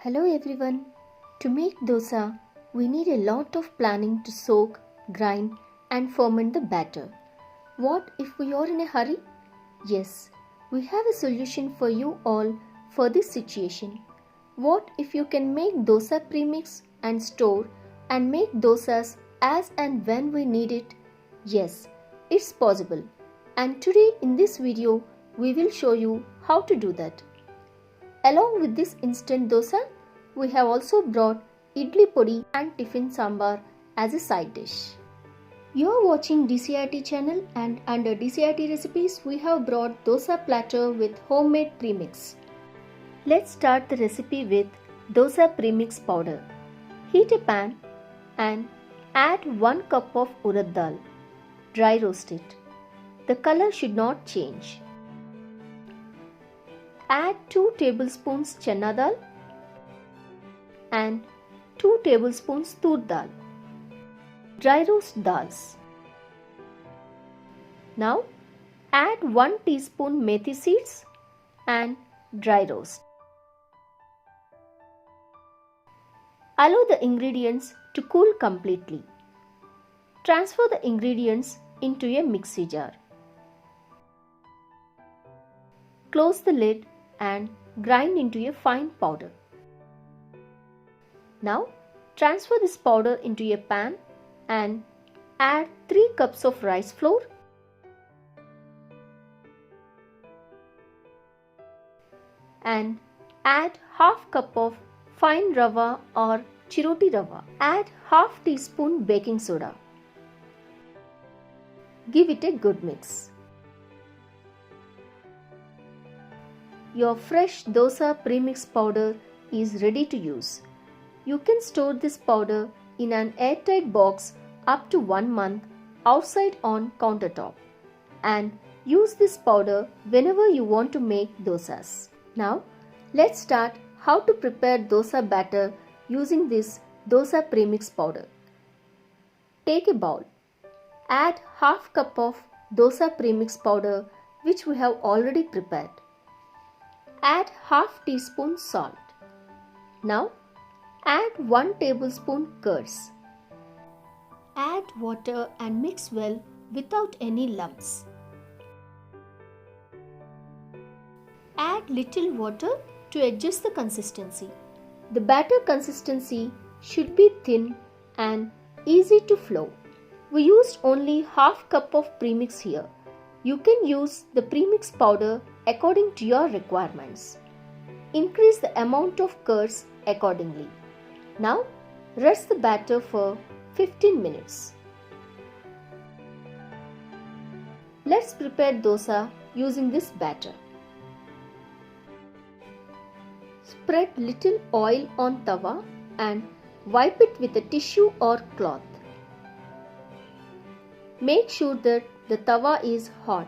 Hello everyone. To make dosa, we need a lot of planning to soak, grind and ferment the batter. What if we are in a hurry? Yes, we have a solution for you all for this situation. What if you can make dosa premix and store and make dosas as and when we need it? Yes, it's possible. And today in this video, we will show you how to do that. Along with this instant dosa, we have also brought idli podi and tiffin sambar as a side dish. You are watching DCRT channel, and under DCRT recipes we have brought dosa platter with homemade premix. Let's start the recipe with dosa premix powder. Heat a pan and add 1 cup of urad dal. Dry roast it. The color should not change. Add 2 tablespoons chana dal and 2 tablespoons tur dal. Dry roast dals. Now add 1 teaspoon methi seeds and dry roast. Allow the ingredients to cool completely. Transfer the ingredients into a mixie jar. Close the lid and grind into a fine powder. Now transfer this powder into a pan and add 3 cups of rice flour, and add half cup of fine rava or chiroti rava. Add half teaspoon baking soda. Give it a good mix. Your fresh dosa premix powder is ready to use. You can store this powder in an airtight box up to 1 month outside on countertop and use this powder whenever you want to make dosas. Now let's start how to prepare dosa batter using this dosa premix powder. Take a bowl. Add half cup of dosa premix powder which we have already prepared. Add half teaspoon salt. Now add 1 tablespoon curds. Add water and mix well without any lumps. Add little water to adjust the consistency. The batter consistency should be thin and easy to flow. We used only half cup of premix here. You can use the premix powder according to your requirements. Increase the amount of curds accordingly. Now rest the batter for 15 minutes. Let's prepare dosa using this batter. Spread little oil on tawa and wipe it with a tissue or cloth. Make sure that the tawa is hot.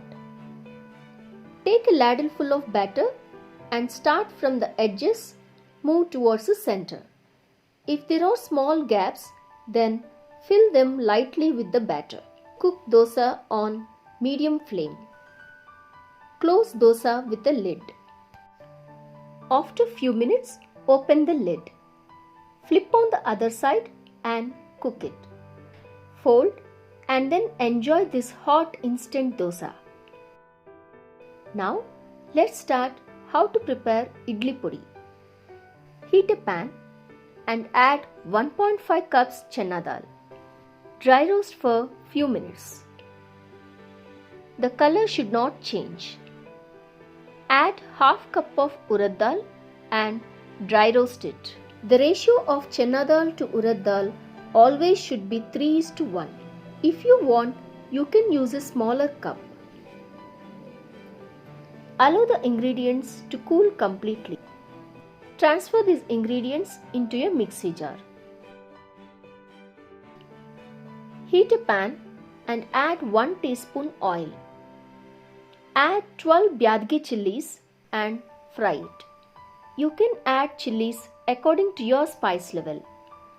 Take a ladle full of batter and start from the edges, move towards the center. If there are small gaps, then fill them lightly with the batter. Cook dosa on medium flame. Close dosa with a lid. After few minutes, open the lid. Flip on the other side and cook it. Fold and then enjoy this hot instant dosa. Now let's start how to prepare idli podi. Heat a pan and add 1.5 cups chana dal. Dry roast for few minutes. The color should not change. Add half cup of urad dal and dry roast it. The ratio of chana dal to urad dal always should be 3:1. If you want, you can use a smaller cup. Allow the ingredients to cool completely. Transfer these ingredients into a mixie jar. Heat a pan and add 1 teaspoon oil. Add 12 Byadgi chilies and fry it. You can add chilies according to your spice level.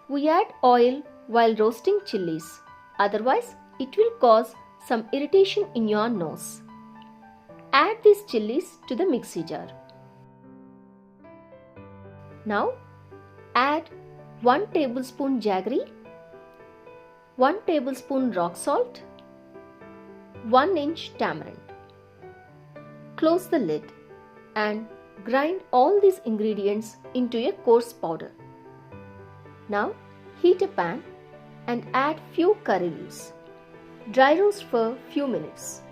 We add oil while roasting chilies, otherwise it will cause some irritation in your nose. Add these chilies to the mixie jar. Now Add 1 tablespoon jaggery, 1 tablespoon rock salt, 1 inch tamarind. Close the lid and grind all these ingredients into a coarse powder. Now heat a pan and add few curry leaves. Dry roast for few minutes.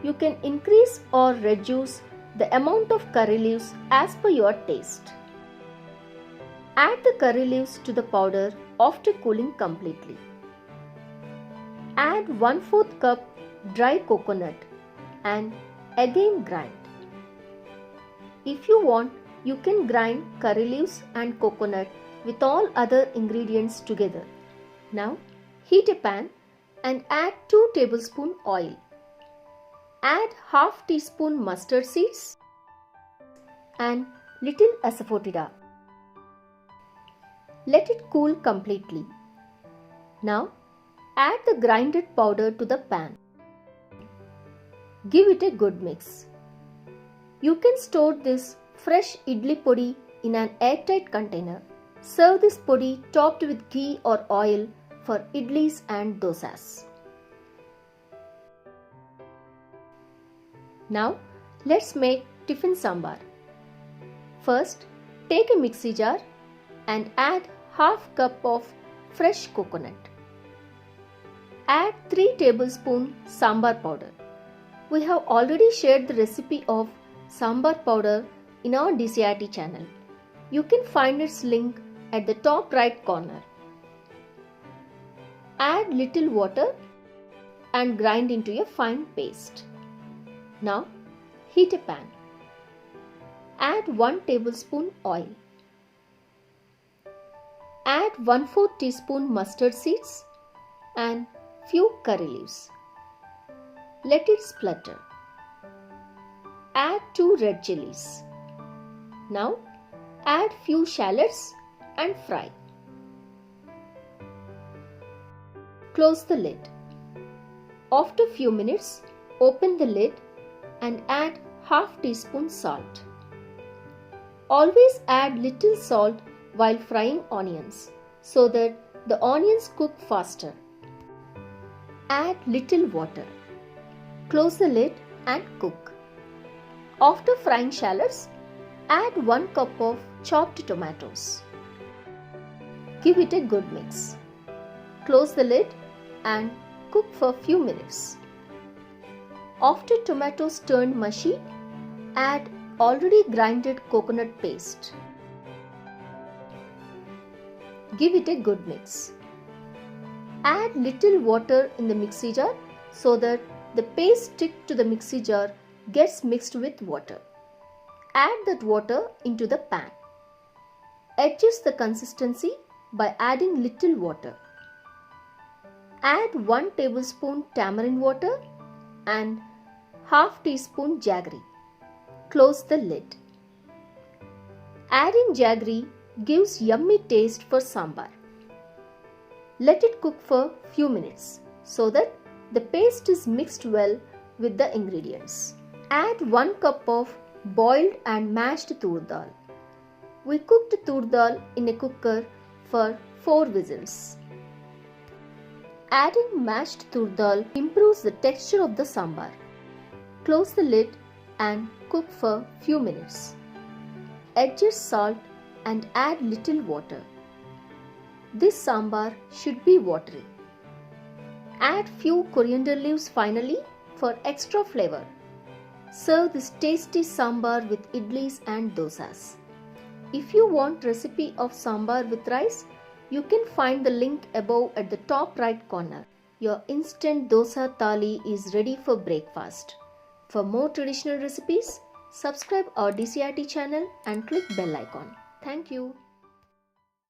You can increase or reduce the amount of curry leaves as per your taste. Add the curry leaves to the powder after cooling completely. Add 1/4 cup dry coconut and again grind. If you want, you can grind curry leaves and coconut with all other ingredients together. Now heat a pan and add 2 tablespoons oil. Add half teaspoon mustard seeds and little asafoetida. Let it cool completely. Now add the grinded powder to the pan. Give it a good mix. You can store this fresh idli podi in an airtight container. Serve this podi topped with ghee or oil for idlis and dosas. Now let's make tiffin sambar. First, take a mixie jar and add half cup of fresh coconut. Add 3 tablespoons sambar powder. We have already shared the recipe of sambar powder in our DCRT channel. You can find its link at the top right corner. Add little water and grind into a fine paste. Now heat a pan. Add 1 tablespoon oil. Add 1/4 teaspoon mustard seeds and few curry leaves. Let it splutter. Add 2 red chilies. Now add few shallots and fry. Close the lid. After few minutes, open the lid and add half teaspoon salt. Always add little salt while frying onions so that the onions cook faster. Add little water. Close the lid and cook. After frying shallots, add 1 cup of chopped tomatoes. Give it a good mix. Close the lid and cook for few minutes. After tomatoes turn mushy, add already grinded coconut paste. Give it a good mix. Add little water in the mixie jar so that the paste stick to the mixie jar gets mixed with water. Add that water into the pan. Adjust the consistency by adding little water. Add 1 tablespoon tamarind water and half teaspoon jaggery. Close the lid. Adding jaggery gives yummy taste for sambar. Let it cook for few minutes so that the paste is mixed well with the ingredients. Add 1 cup of boiled and mashed tur dal. We cooked tur dal in a cooker for 4 whistles. Adding mashed tur dal improves the texture of the sambar. Close the lid and cook for few minutes. Adjust salt and add little water. This sambar should be watery. Add few coriander leaves finally for extra flavor. Serve this tasty sambar with idlis and dosas. If you want recipe of sambar with rice, you can find the link above at the top right corner. Your instant dosa thali is ready for breakfast. For more traditional recipes, subscribe our DCRT channel and click bell icon. Thank you.